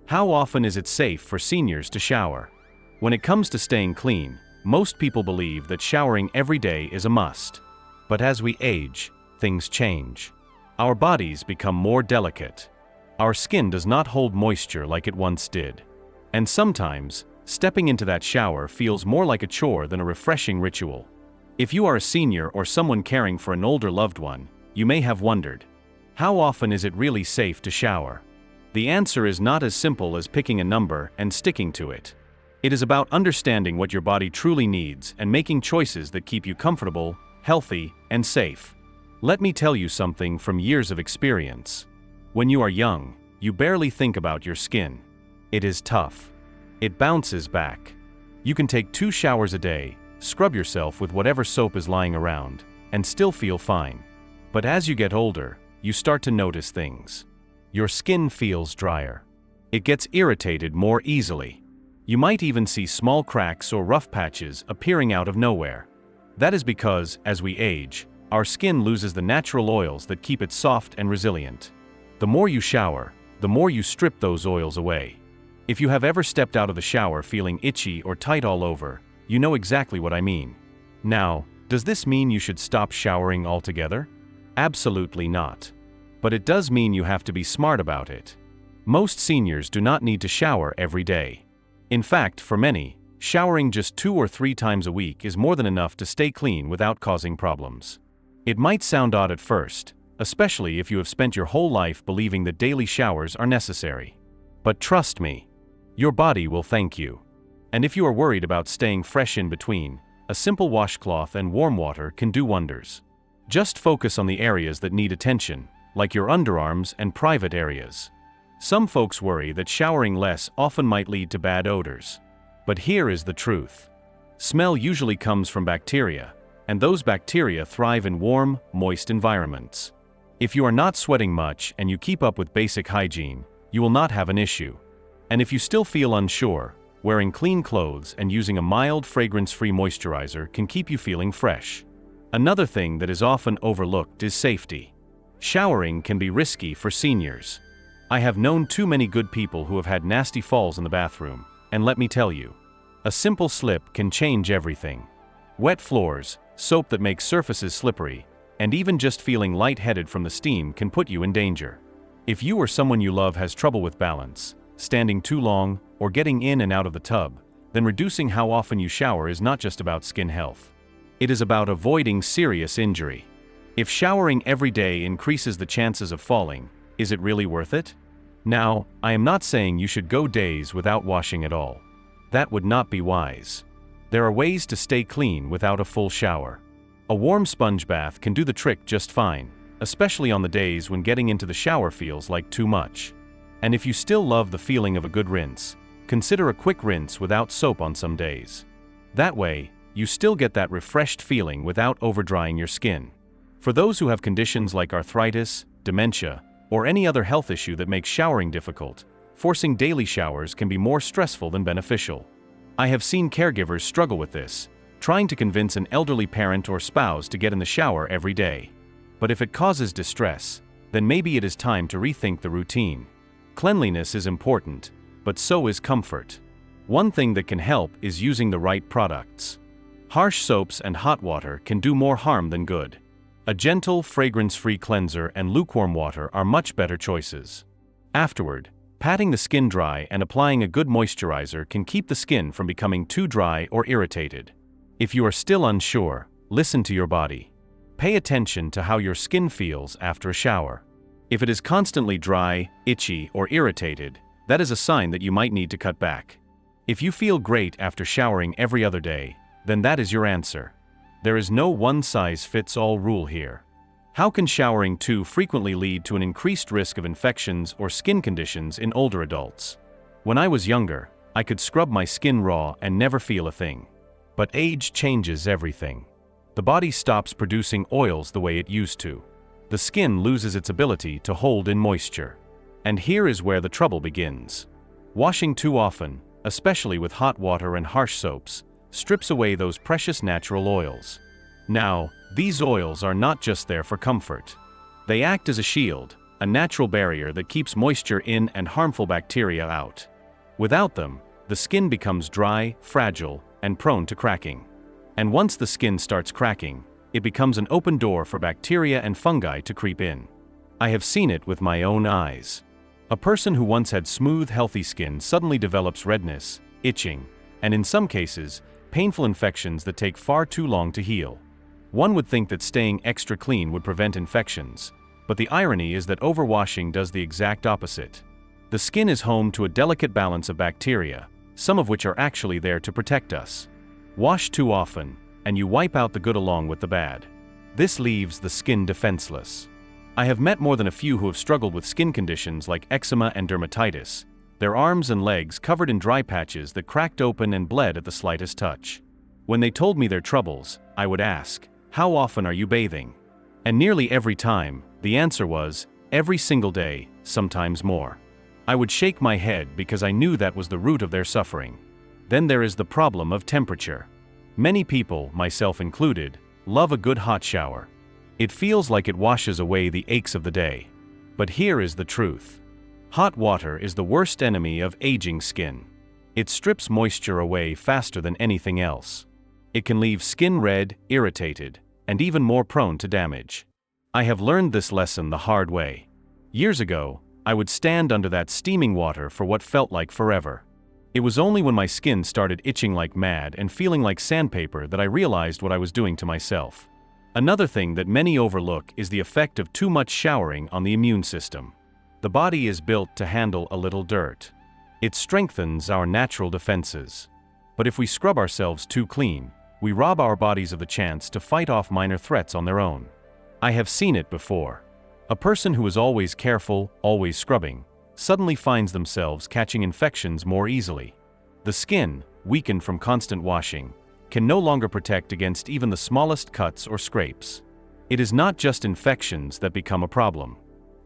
How often is it safe for seniors to shower? When it comes to staying clean, most people believe that showering every day is a must. But as we age, things change. Our bodies become more delicate. Our skin does not hold moisture like it once did. And sometimes, stepping into that shower feels more like a chore than a refreshing ritual. If you are a senior or someone caring for an older loved one, you may have wondered, how often is it really safe to shower? The answer is not as simple as picking a number and sticking to it. It is about understanding what your body truly needs and making choices that keep you comfortable, healthy, and safe. Let me tell you something from years of experience. When you are young, you barely think about your skin. It is tough. It bounces back. You can take 2 showers a day, scrub yourself with whatever soap is lying around, and still feel fine. But as you get older, you start to notice things. Your skin feels drier. It gets irritated more easily. You might even see small cracks or rough patches appearing out of nowhere. That is because, as we age, our skin loses the natural oils that keep it soft and resilient. The more you shower, the more you strip those oils away. If you have ever stepped out of the shower feeling itchy or tight all over, you know exactly what I mean. Now, does this mean you should stop showering altogether? Absolutely not. But it does mean you have to be smart about it. Most seniors do not need to shower every day. In fact, for many, showering just 2 or 3 times a week is more than enough to stay clean without causing problems. It might sound odd at first, especially if you have spent your whole life believing that daily showers are necessary. But trust me, your body will thank you. And if you are worried about staying fresh in between, a simple washcloth and warm water can do wonders. Just focus on the areas that need attention, like your underarms and private areas. Some folks worry that showering less often might lead to bad odors. But here is the truth. Smell usually comes from bacteria, and those bacteria thrive in warm, moist environments. If you are not sweating much and you keep up with basic hygiene, you will not have an issue. And if you still feel unsure, wearing clean clothes and using a mild fragrance-free moisturizer can keep you feeling fresh. Another thing that is often overlooked is safety. Showering can be risky for seniors. I have known too many good people who have had nasty falls in the bathroom, and let me tell you, a simple slip can change everything. Wet floors, soap that makes surfaces slippery, and even just feeling lightheaded from the steam can put you in danger. If you or someone you love has trouble with balance, standing too long, or getting in and out of the tub, then reducing how often you shower is not just about skin health. It is about avoiding serious injury. If showering every day increases the chances of falling, is it really worth it? Now, I am not saying you should go days without washing at all. That would not be wise. There are ways to stay clean without a full shower. A warm sponge bath can do the trick just fine, especially on the days when getting into the shower feels like too much. And if you still love the feeling of a good rinse, consider a quick rinse without soap on some days. That way, you still get that refreshed feeling without overdrying your skin. For those who have conditions like arthritis, dementia, or any other health issue that makes showering difficult, forcing daily showers can be more stressful than beneficial. I have seen caregivers struggle with this, trying to convince an elderly parent or spouse to get in the shower every day. But if it causes distress, then maybe it is time to rethink the routine. Cleanliness is important, but so is comfort. One thing that can help is using the right products. Harsh soaps and hot water can do more harm than good. A gentle, fragrance-free cleanser and lukewarm water are much better choices. Afterward, patting the skin dry and applying a good moisturizer can keep the skin from becoming too dry or irritated. If you are still unsure, listen to your body. Pay attention to how your skin feels after a shower. If it is constantly dry, itchy, or irritated, that is a sign that you might need to cut back. If you feel great after showering every other day, then that is your answer. There is no one-size-fits-all rule here. How can showering too frequently lead to an increased risk of infections or skin conditions in older adults? When I was younger, I could scrub my skin raw and never feel a thing. But age changes everything. The body stops producing oils the way it used to. The skin loses its ability to hold in moisture. And here is where the trouble begins. Washing too often, especially with hot water and harsh soaps, strips away those precious natural oils. Now, these oils are not just there for comfort. They act as a shield, a natural barrier that keeps moisture in and harmful bacteria out. Without them, the skin becomes dry, fragile, and prone to cracking. And once the skin starts cracking, it becomes an open door for bacteria and fungi to creep in. I have seen it with my own eyes. A person who once had smooth, healthy skin suddenly develops redness, itching, and in some cases, painful infections that take far too long to heal. One would think that staying extra clean would prevent infections, but the irony is that overwashing does the exact opposite. The skin is home to a delicate balance of bacteria, some of which are actually there to protect us. Wash too often, and you wipe out the good along with the bad. This leaves the skin defenseless. I have met more than a few who have struggled with skin conditions like eczema and dermatitis, their arms and legs covered in dry patches that cracked open and bled at the slightest touch. When they told me their troubles, I would ask, "How often are you bathing?" And nearly every time, the answer was, "Every single day, sometimes more." I would shake my head because I knew that was the root of their suffering. Then there is the problem of temperature. Many people, myself included, love a good hot shower. It feels like it washes away the aches of the day. But here is the truth. Hot water is the worst enemy of aging skin. It strips moisture away faster than anything else. It can leave skin red, irritated, and even more prone to damage. I have learned this lesson the hard way. Years ago, I would stand under that steaming water for what felt like forever. It was only when my skin started itching like mad and feeling like sandpaper that I realized what I was doing to myself. Another thing that many overlook is the effect of too much showering on the immune system. The body is built to handle a little dirt. It strengthens our natural defenses. But if we scrub ourselves too clean, we rob our bodies of the chance to fight off minor threats on their own. I have seen it before. A person who is always careful, always scrubbing, suddenly finds themselves catching infections more easily. The skin, weakened from constant washing, can no longer protect against even the smallest cuts or scrapes. It is not just infections that become a problem.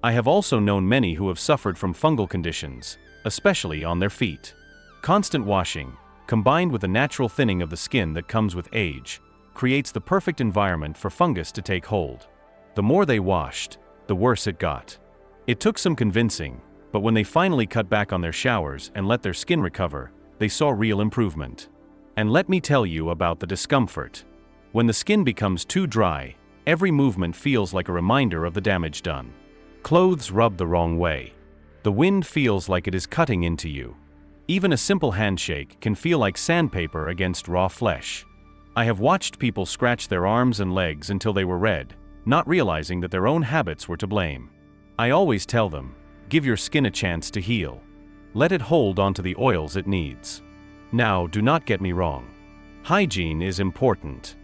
I have also known many who have suffered from fungal conditions, especially on their feet. Constant washing, combined with the natural thinning of the skin that comes with age, creates the perfect environment for fungus to take hold. The more they washed, the worse it got. It took some convincing, but when they finally cut back on their showers and let their skin recover, they saw real improvement. And let me tell you about the discomfort. When the skin becomes too dry, every movement feels like a reminder of the damage done. Clothes rub the wrong way. The wind feels like it is cutting into you. Even a simple handshake can feel like sandpaper against raw flesh. I have watched people scratch their arms and legs until they were red, not realizing that their own habits were to blame. I always tell them, give your skin a chance to heal. Let it hold onto the oils it needs. Now, do not get me wrong. Hygiene is important.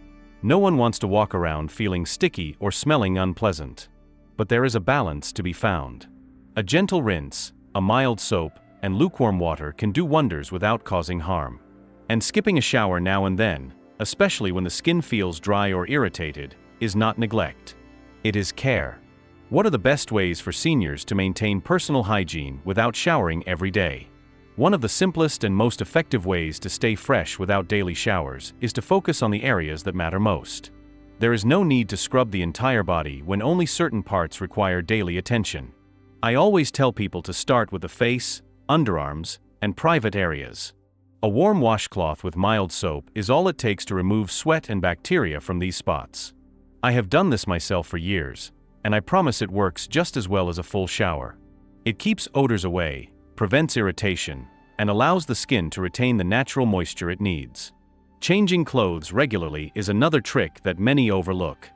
No one wants to walk around feeling sticky or smelling unpleasant. But there is a balance to be found. A gentle rinse, a mild soap, and lukewarm water can do wonders without causing harm. And skipping a shower now and then, especially when the skin feels dry or irritated, is not neglect. It is care. What are the best ways for seniors to maintain personal hygiene without showering every day? One of the simplest and most effective ways to stay fresh without daily showers is to focus on the areas that matter most. There is no need to scrub the entire body when only certain parts require daily attention. I always tell people to start with the face, underarms, and private areas. A warm washcloth with mild soap is all it takes to remove sweat and bacteria from these spots. I have done this myself for years, and I promise it works just as well as a full shower. It keeps odors away, prevents irritation, and allows the skin to retain the natural moisture it needs. Changing clothes regularly is another trick that many overlook.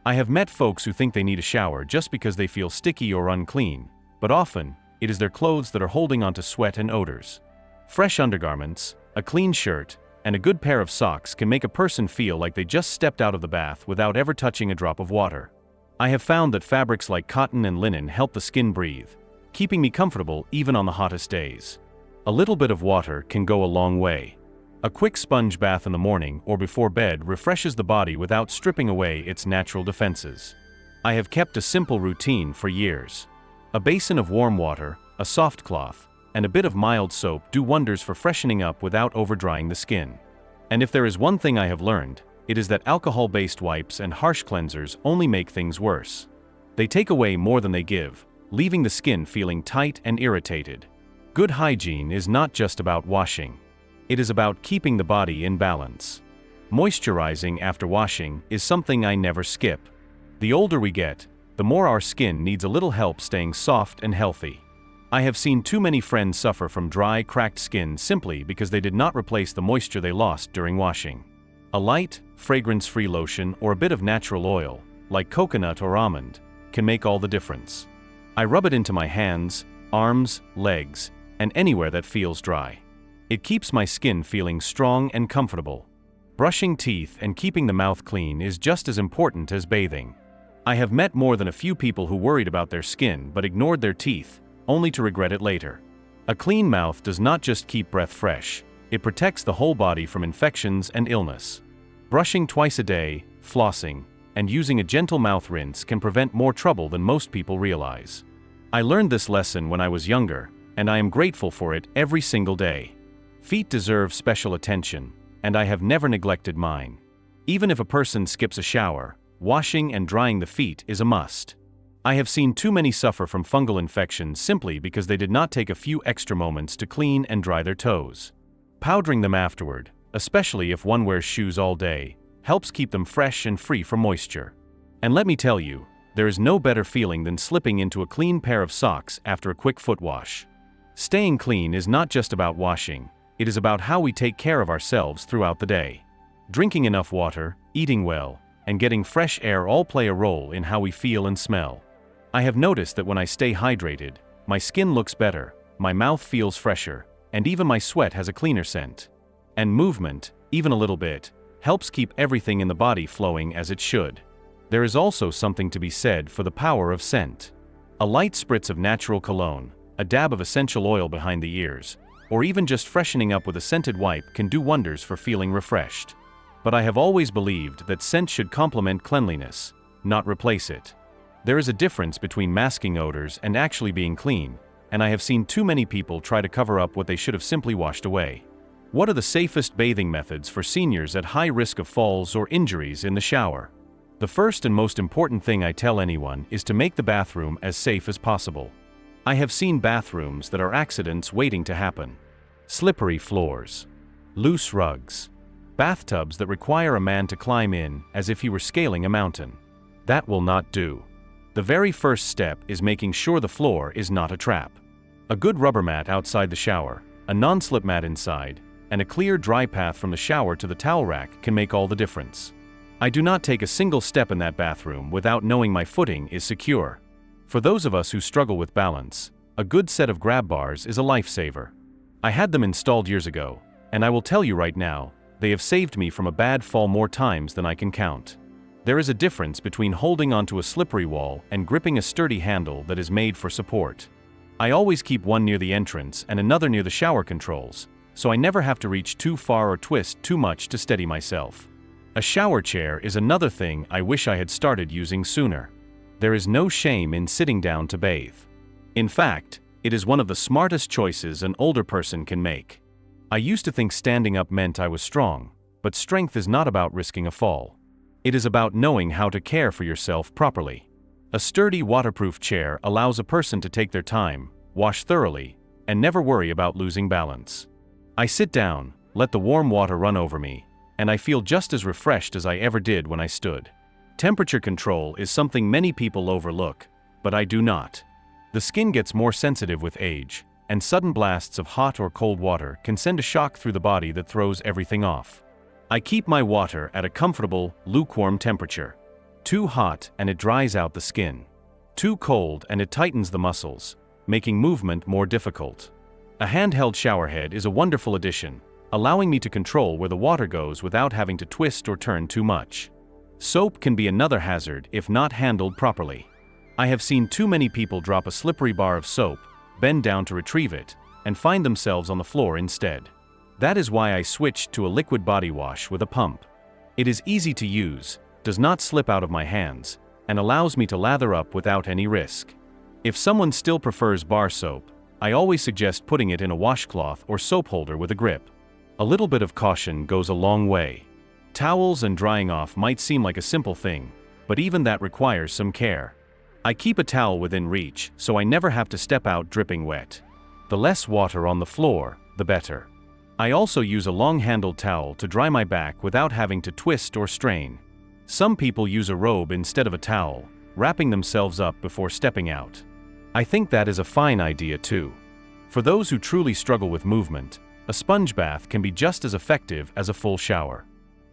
I have met folks who think they need a shower just because they feel sticky or unclean, but often, it is their clothes that are holding onto sweat and odors. Fresh undergarments, a clean shirt, and a good pair of socks can make a person feel like they just stepped out of the bath without ever touching a drop of water. I have found that fabrics like cotton and linen help the skin breathe, keeping me comfortable even on the hottest days. A little bit of water can go a long way. A quick sponge bath in the morning or before bed refreshes the body without stripping away its natural defenses. I have kept a simple routine for years. A basin of warm water, a soft cloth, and a bit of mild soap do wonders for freshening up without overdrying the skin. And if there is one thing I have learned, it is that alcohol-based wipes and harsh cleansers only make things worse. They take away more than they give, leaving the skin feeling tight and irritated. Good hygiene is not just about washing. It is about keeping the body in balance. Moisturizing after washing is something I never skip. The older we get, the more our skin needs a little help staying soft and healthy. I have seen too many friends suffer from dry, cracked skin simply because they did not replace the moisture they lost during washing. A light, fragrance-free lotion or a bit of natural oil, like coconut or almond, can make all the difference. I rub it into my hands, arms, legs, and anywhere that feels dry. It keeps my skin feeling strong and comfortable. Brushing teeth and keeping the mouth clean is just as important as bathing. I have met more than a few people who worried about their skin but ignored their teeth, only to regret it later. A clean mouth does not just keep breath fresh, it protects the whole body from infections and illness. Brushing twice a day, flossing, and using a gentle mouth rinse can prevent more trouble than most people realize. I learned this lesson when I was younger, and I am grateful for it every single day. Feet deserve special attention, and I have never neglected mine. Even if a person skips a shower, washing and drying the feet is a must. I have seen too many suffer from fungal infections simply because they did not take a few extra moments to clean and dry their toes. Powdering them afterward, especially if one wears shoes all day, helps keep them fresh and free from moisture. And let me tell you, there is no better feeling than slipping into a clean pair of socks after a quick foot wash. Staying clean is not just about washing, it is about how we take care of ourselves throughout the day. Drinking enough water, eating well, and getting fresh air all play a role in how we feel and smell. I have noticed that when I stay hydrated, my skin looks better, my mouth feels fresher, and even my sweat has a cleaner scent. And movement, even a little bit, helps keep everything in the body flowing as it should. There is also something to be said for the power of scent. A light spritz of natural cologne, a dab of essential oil behind the ears, or even just freshening up with a scented wipe can do wonders for feeling refreshed. But I have always believed that scent should complement cleanliness, not replace it. There is a difference between masking odors and actually being clean, and I have seen too many people try to cover up what they should have simply washed away. What are the safest bathing methods for seniors at high risk of falls or injuries in the shower? The first and most important thing I tell anyone is to make the bathroom as safe as possible. I have seen bathrooms that are accidents waiting to happen. Slippery floors, loose rugs, bathtubs that require a man to climb in as if he were scaling a mountain. That will not do. The very first step is making sure the floor is not a trap. A good rubber mat outside the shower, a non-slip mat inside, and a clear dry path from the shower to the towel rack can make all the difference. I do not take a single step in that bathroom without knowing my footing is secure. For those of us who struggle with balance, a good set of grab bars is a lifesaver. I had them installed years ago, and I will tell you right now, they have saved me from a bad fall more times than I can count. There is a difference between holding onto a slippery wall and gripping a sturdy handle that is made for support. I always keep one near the entrance and another near the shower controls, so I never have to reach too far or twist too much to steady myself. A shower chair is another thing I wish I had started using sooner. There is no shame in sitting down to bathe. In fact, it is one of the smartest choices an older person can make. I used to think standing up meant I was strong, but strength is not about risking a fall. It is about knowing how to care for yourself properly. A sturdy waterproof chair allows a person to take their time, wash thoroughly, and never worry about losing balance. I sit down, let the warm water run over me, and I feel just as refreshed as I ever did when I stood. Temperature control is something many people overlook, but I do not. The skin gets more sensitive with age, and sudden blasts of hot or cold water can send a shock through the body that throws everything off. I keep my water at a comfortable, lukewarm temperature. Too hot and it dries out the skin. Too cold and it tightens the muscles, making movement more difficult. A handheld showerhead is a wonderful addition, allowing me to control where the water goes without having to twist or turn too much. Soap can be another hazard if not handled properly. I have seen too many people drop a slippery bar of soap, bend down to retrieve it, and find themselves on the floor instead. That is why I switched to a liquid body wash with a pump. It is easy to use, does not slip out of my hands, and allows me to lather up without any risk. If someone still prefers bar soap, I always suggest putting it in a washcloth or soap holder with a grip. A little bit of caution goes a long way. Towels and drying off might seem like a simple thing, but even that requires some care. I keep a towel within reach so I never have to step out dripping wet. The less water on the floor, the better. I also use a long-handled towel to dry my back without having to twist or strain. Some people use a robe instead of a towel, wrapping themselves up before stepping out. I think that is a fine idea too. For those who truly struggle with movement, a sponge bath can be just as effective as a full shower.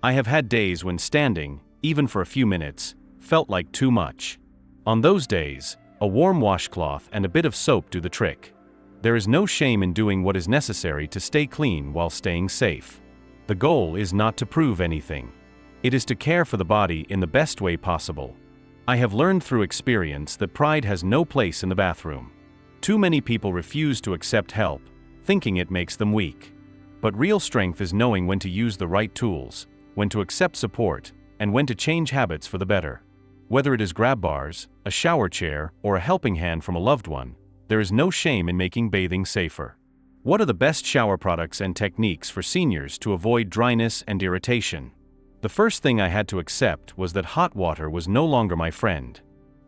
I have had days when standing, even for a few minutes, felt like too much. On those days, a warm washcloth and a bit of soap do the trick. There is no shame in doing what is necessary to stay clean while staying safe. The goal is not to prove anything. It is to care for the body in the best way possible. I have learned through experience that pride has no place in the bathroom. Too many people refuse to accept help, thinking it makes them weak. But real strength is knowing when to use the right tools, when to accept support, and when to change habits for the better. Whether it is grab bars, a shower chair, or a helping hand from a loved one, there is no shame in making bathing safer. What are the best shower products and techniques for seniors to avoid dryness and irritation? The first thing I had to accept was that hot water was no longer my friend.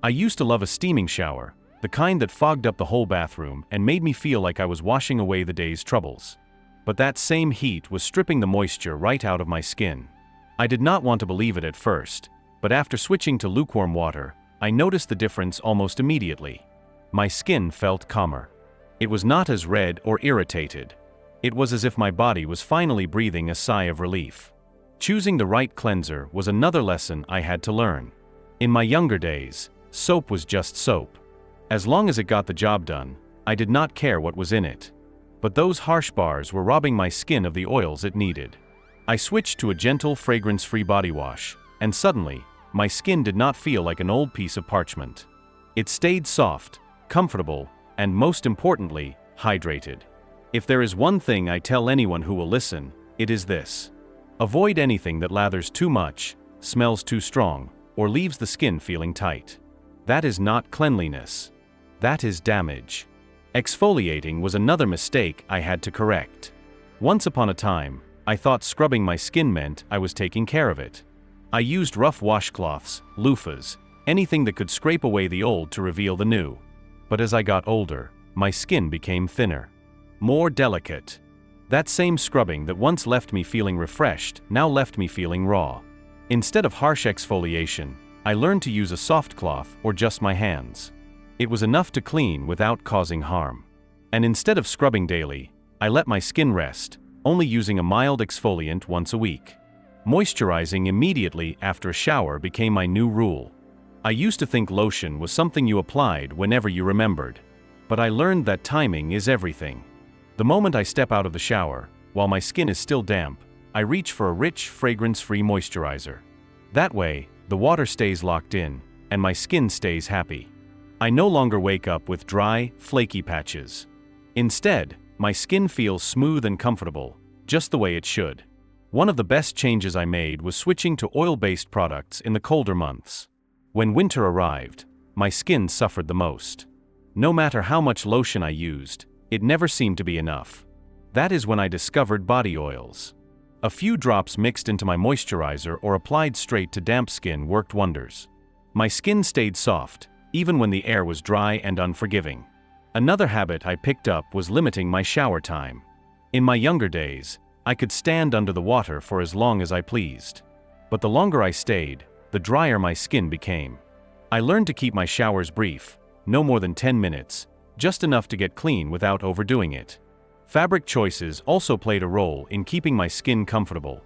I used to love a steaming shower, the kind that fogged up the whole bathroom and made me feel like I was washing away the day's troubles. But that same heat was stripping the moisture right out of my skin. I did not want to believe it at first, but after switching to lukewarm water, I noticed the difference almost immediately. My skin felt calmer. It was not as red or irritated. It was as if my body was finally breathing a sigh of relief. Choosing the right cleanser was another lesson I had to learn. In my younger days, soap was just soap. As long as it got the job done, I did not care what was in it. But those harsh bars were robbing my skin of the oils it needed. I switched to a gentle, fragrance-free body wash, and suddenly, my skin did not feel like an old piece of parchment. It stayed soft, comfortable, and most importantly, hydrated. If there is one thing I tell anyone who will listen, it is this. Avoid anything that lathers too much, smells too strong, or leaves the skin feeling tight. That is not cleanliness. That is damage. Exfoliating was another mistake I had to correct. Once upon a time, I thought scrubbing my skin meant I was taking care of it. I used rough washcloths, loofahs, anything that could scrape away the old to reveal the new. But as I got older, my skin became thinner, more delicate. That same scrubbing that once left me feeling refreshed now left me feeling raw. Instead of harsh exfoliation, I learned to use a soft cloth or just my hands. It was enough to clean without causing harm. And instead of scrubbing daily, I let my skin rest, only using a mild exfoliant once a week. Moisturizing immediately after a shower became my new rule. I used to think lotion was something you applied whenever you remembered. But I learned that timing is everything. The moment I step out of the shower, while my skin is still damp, I reach for a rich, fragrance-free moisturizer. That way, the water stays locked in, and my skin stays happy. I no longer wake up with dry, flaky patches. Instead, my skin feels smooth and comfortable, just the way it should. One of the best changes I made was switching to oil-based products in the colder months. When winter arrived, my skin suffered the most. No matter how much lotion I used, it never seemed to be enough. That is when I discovered body oils. A few drops mixed into my moisturizer or applied straight to damp skin worked wonders. My skin stayed soft, even when the air was dry and unforgiving. Another habit I picked up was limiting my shower time. In my younger days, I could stand under the water for as long as I pleased. But the longer I stayed, the drier my skin became. I learned to keep my showers brief, no more than 10 minutes, just enough to get clean without overdoing it. Fabric choices also played a role in keeping my skin comfortable.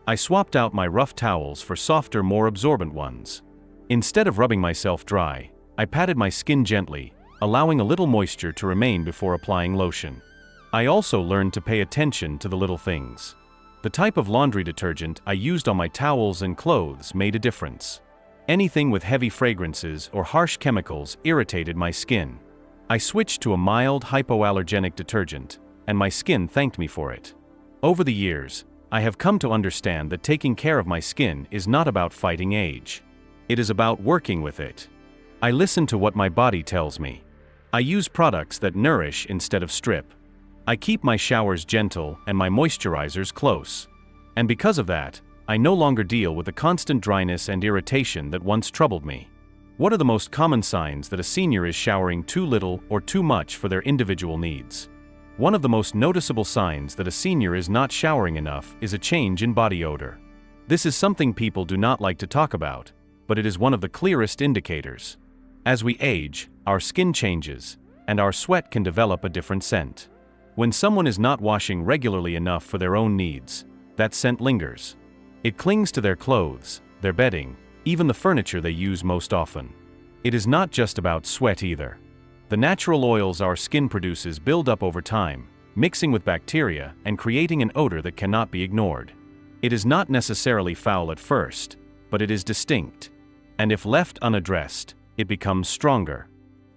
I swapped out my rough towels for softer, more absorbent ones. Instead of rubbing myself dry, I patted my skin gently, allowing a little moisture to remain before applying lotion. I also learned to pay attention to the little things. The type of laundry detergent I used on my towels and clothes made a difference. Anything with heavy fragrances or harsh chemicals irritated my skin. I switched to a mild hypoallergenic detergent, and my skin thanked me for it. Over the years, I have come to understand that taking care of my skin is not about fighting age. It is about working with it. I listen to what my body tells me. I use products that nourish instead of strip. I keep my showers gentle and my moisturizers close. And because of that, I no longer deal with the constant dryness and irritation that once troubled me. What are the most common signs that a senior is showering too little or too much for their individual needs? One of the most noticeable signs that a senior is not showering enough is a change in body odor. This is something people do not like to talk about, but it is one of the clearest indicators. As we age, our skin changes, and our sweat can develop a different scent. When someone is not washing regularly enough for their own needs, that scent lingers. It clings to their clothes, their bedding, even the furniture they use most often. It is not just about sweat either. The natural oils our skin produces build up over time, mixing with bacteria and creating an odor that cannot be ignored. It is not necessarily foul at first, but it is distinct. And if left unaddressed, it becomes stronger.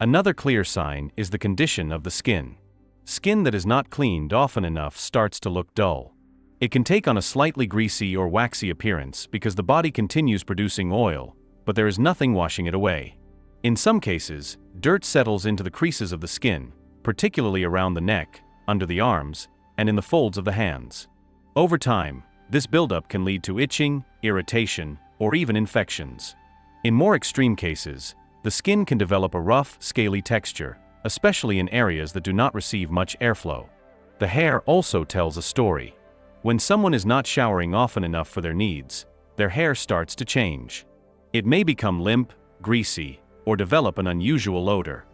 Another clear sign is the condition of the skin. Skin that is not cleaned often enough starts to look dull. It can take on a slightly greasy or waxy appearance because the body continues producing oil, but there is nothing washing it away. In some cases, dirt settles into the creases of the skin, particularly around the neck, under the arms, and in the folds of the hands. Over time, this buildup can lead to itching, irritation, or even infections. In more extreme cases, the skin can develop a rough, scaly texture, especially in areas that do not receive much airflow. The hair also tells a story. When someone is not showering often enough for their needs, their hair starts to change. It may become limp, greasy, or develop an unusual odor.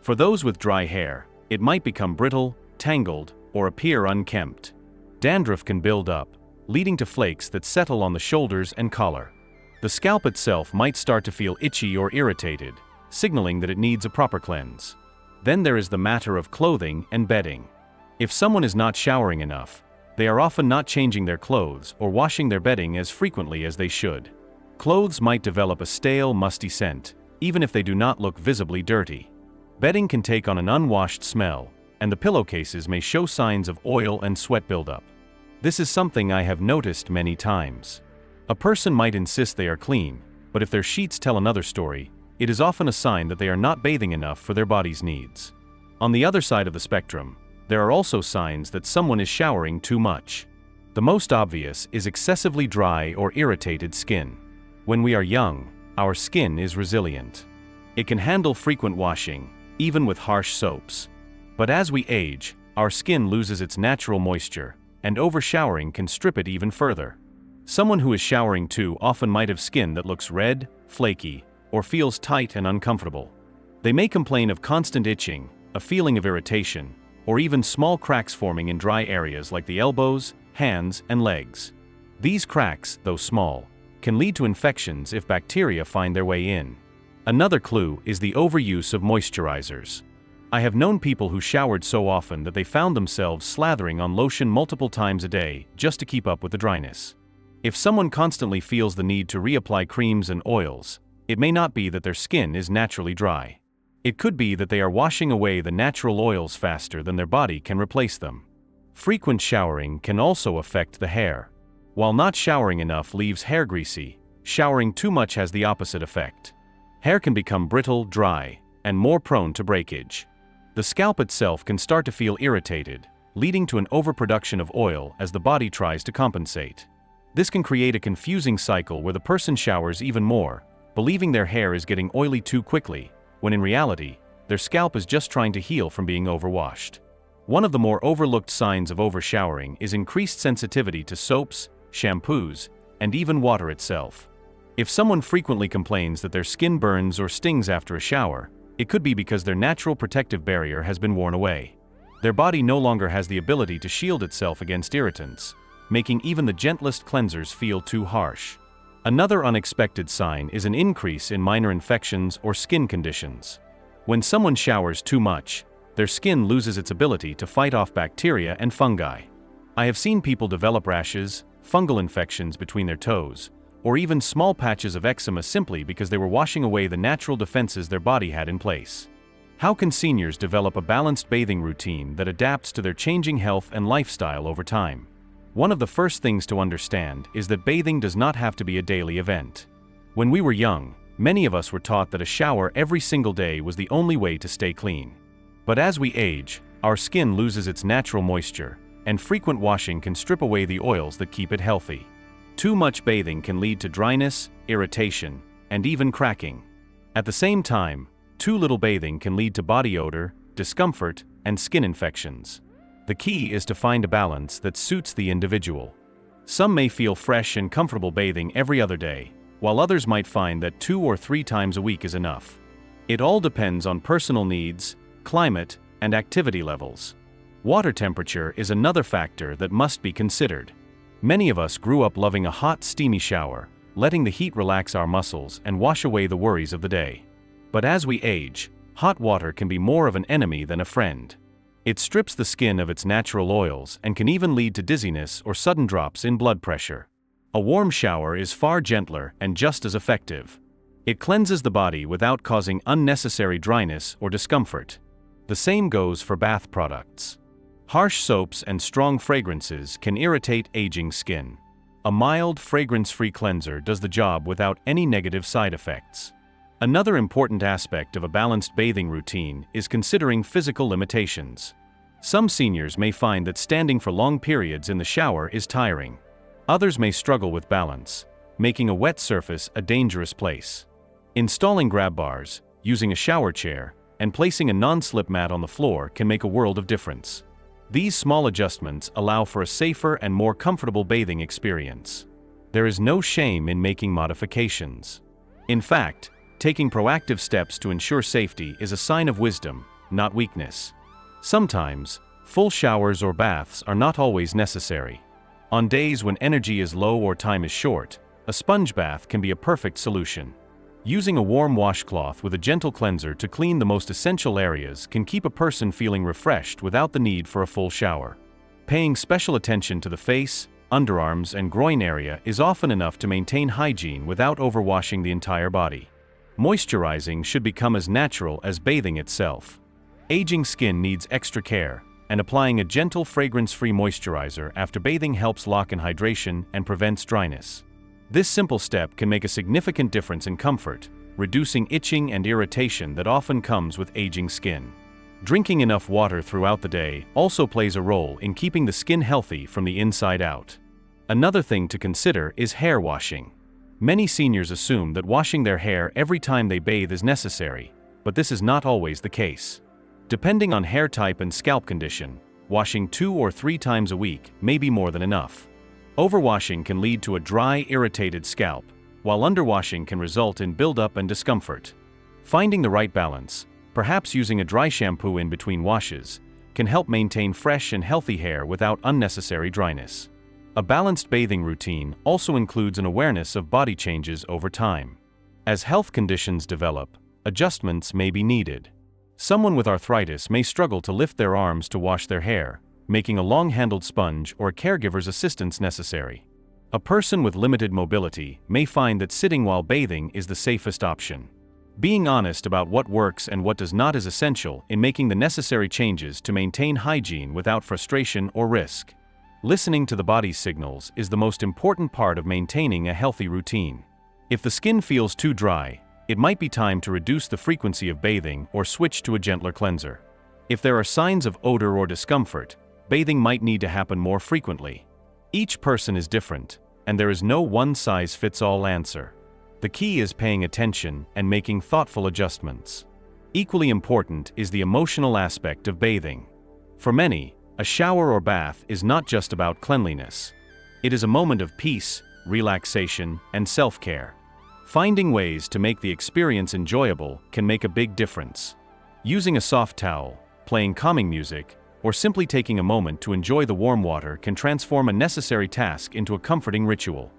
For those with dry hair, it might become brittle, tangled, or appear unkempt. Dandruff can build up, leading to flakes that settle on the shoulders and collar. The scalp itself might start to feel itchy or irritated, signaling that it needs a proper cleanse. Then there is the matter of clothing and bedding. If someone is not showering enough, they are often not changing their clothes or washing their bedding as frequently as they should. Clothes might develop a stale, musty scent, even if they do not look visibly dirty. Bedding can take on an unwashed smell, and the pillowcases may show signs of oil and sweat buildup. This is something I have noticed many times. A person might insist they are clean, but if their sheets tell another story, it is often a sign that they are not bathing enough for their body's needs. On the other side of the spectrum, there are also signs that someone is showering too much. The most obvious is excessively dry or irritated skin. When we are young, our skin is resilient. It can handle frequent washing, even with harsh soaps. But as we age, our skin loses its natural moisture, and overshowering can strip it even further. Someone who is showering too often might have skin that looks red, flaky, or feels tight and uncomfortable. They may complain of constant itching, a feeling of irritation, or even small cracks forming in dry areas like the elbows, hands, and legs. These cracks, though small, can lead to infections if bacteria find their way in. Another clue is the overuse of moisturizers. I have known people who showered so often that they found themselves slathering on lotion multiple times a day just to keep up with the dryness. If someone constantly feels the need to reapply creams and oils, it may not be that their skin is naturally dry. It could be that they are washing away the natural oils faster than their body can replace them. Frequent showering can also affect the hair. While not showering enough leaves hair greasy, showering too much has the opposite effect. Hair can become brittle, dry, and more prone to breakage. The scalp itself can start to feel irritated, leading to an overproduction of oil as the body tries to compensate. This can create a confusing cycle where the person showers even more, believing their hair is getting oily too quickly, when in reality, their scalp is just trying to heal from being overwashed. One of the more overlooked signs of overshowering is increased sensitivity to soaps, shampoos, and even water itself. If someone frequently complains that their skin burns or stings after a shower, it could be because their natural protective barrier has been worn away. Their body no longer has the ability to shield itself against irritants, making even the gentlest cleansers feel too harsh. Another unexpected sign is an increase in minor infections or skin conditions. When someone showers too much, their skin loses its ability to fight off bacteria and fungi. I have seen people develop rashes, fungal infections between their toes, or even small patches of eczema simply because they were washing away the natural defenses their body had in place. How can seniors develop a balanced bathing routine that adapts to their changing health and lifestyle over time? One of the first things to understand is that bathing does not have to be a daily event. When we were young, many of us were taught that a shower every single day was the only way to stay clean. But as we age, our skin loses its natural moisture, and frequent washing can strip away the oils that keep it healthy. Too much bathing can lead to dryness, irritation, and even cracking. At the same time, too little bathing can lead to body odor, discomfort, and skin infections. The key is to find a balance that suits the individual. Some may feel fresh and comfortable bathing every other day, while others might find that 2 or 3 times a week is enough. It all depends on personal needs, climate, and activity levels. Water temperature is another factor that must be considered. Many of us grew up loving a hot, steamy shower, letting the heat relax our muscles and wash away the worries of the day. But as we age, hot water can be more of an enemy than a friend. It strips the skin of its natural oils and can even lead to dizziness or sudden drops in blood pressure. A warm shower is far gentler and just as effective. It cleanses the body without causing unnecessary dryness or discomfort. The same goes for bath products. Harsh soaps and strong fragrances can irritate aging skin. A mild, fragrance-free cleanser does the job without any negative side effects. Another important aspect of a balanced bathing routine is considering physical limitations. Some seniors may find that standing for long periods in the shower is tiring. Others may struggle with balance, making a wet surface a dangerous place. Installing grab bars, using a shower chair, and placing a non-slip mat on the floor can make a world of difference. These small adjustments allow for a safer and more comfortable bathing experience. There is no shame in making modifications. In fact, taking proactive steps to ensure safety is a sign of wisdom, not weakness. Sometimes, full showers or baths are not always necessary. On days when energy is low or time is short, a sponge bath can be a perfect solution. Using a warm washcloth with a gentle cleanser to clean the most essential areas can keep a person feeling refreshed without the need for a full shower. Paying special attention to the face, underarms, and groin area is often enough to maintain hygiene without overwashing the entire body. Moisturizing should become as natural as bathing itself. Aging skin needs extra care, and applying a gentle fragrance-free moisturizer after bathing helps lock in hydration and prevents dryness. This simple step can make a significant difference in comfort, reducing itching and irritation that often comes with aging skin. Drinking enough water throughout the day also plays a role in keeping the skin healthy from the inside out. Another thing to consider is hair washing. Many seniors assume that washing their hair every time they bathe is necessary, but this is not always the case. Depending on hair type and scalp condition, washing 2 or 3 times a week may be more than enough. Overwashing can lead to a dry, irritated scalp, while underwashing can result in buildup and discomfort. Finding the right balance, perhaps using a dry shampoo in between washes, can help maintain fresh and healthy hair without unnecessary dryness. A balanced bathing routine also includes an awareness of body changes over time. As health conditions develop, adjustments may be needed. Someone with arthritis may struggle to lift their arms to wash their hair, making a long-handled sponge or a caregiver's assistance necessary. A person with limited mobility may find that sitting while bathing is the safest option. Being honest about what works and what does not is essential in making the necessary changes to maintain hygiene without frustration or risk. Listening to the body's signals is the most important part of maintaining a healthy routine. If the skin feels too dry, it might be time to reduce the frequency of bathing or switch to a gentler cleanser. If there are signs of odor or discomfort, bathing might need to happen more frequently. Each person is different, and there is no one-size-fits-all answer. The key is paying attention and making thoughtful adjustments. Equally important is the emotional aspect of bathing. For many, a shower or bath is not just about cleanliness. It is a moment of peace, relaxation, and self-care. Finding ways to make the experience enjoyable can make a big difference. Using a soft towel, playing calming music, or simply taking a moment to enjoy the warm water can transform a necessary task into a comforting ritual.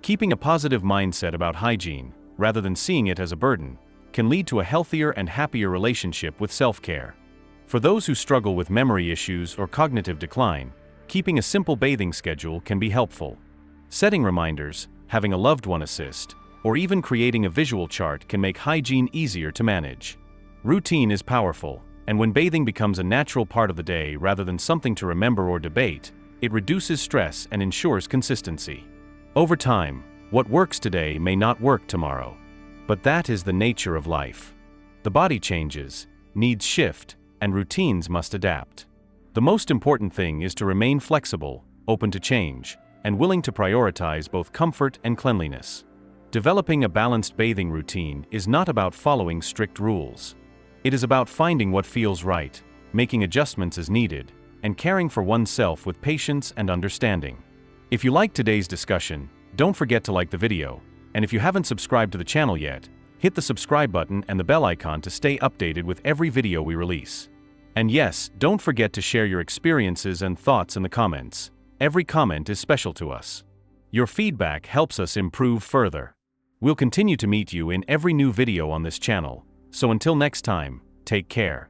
Keeping a positive mindset about hygiene, rather than seeing it as a burden, can lead to a healthier and happier relationship with self-care. For those who struggle with memory issues or cognitive decline, keeping a simple bathing schedule can be helpful. Setting reminders, having a loved one assist, or even creating a visual chart can make hygiene easier to manage. Routine is powerful, and when bathing becomes a natural part of the day rather than something to remember or debate, it reduces stress and ensures consistency. Over time, what works today may not work tomorrow. But that is the nature of life. The body changes, needs shift, and routines must adapt. The most important thing is to remain flexible, open to change, and willing to prioritize both comfort and cleanliness. Developing a balanced bathing routine is not about following strict rules. It is about finding what feels right, making adjustments as needed, and caring for oneself with patience and understanding. If you liked today's discussion, don't forget to like the video, and if you haven't subscribed to the channel yet, hit the subscribe button and the bell icon to stay updated with every video we release. And yes, don't forget to share your experiences and thoughts in the comments. Every comment is special to us. Your feedback helps us improve further. We'll continue to meet you in every new video on this channel, so until next time, take care.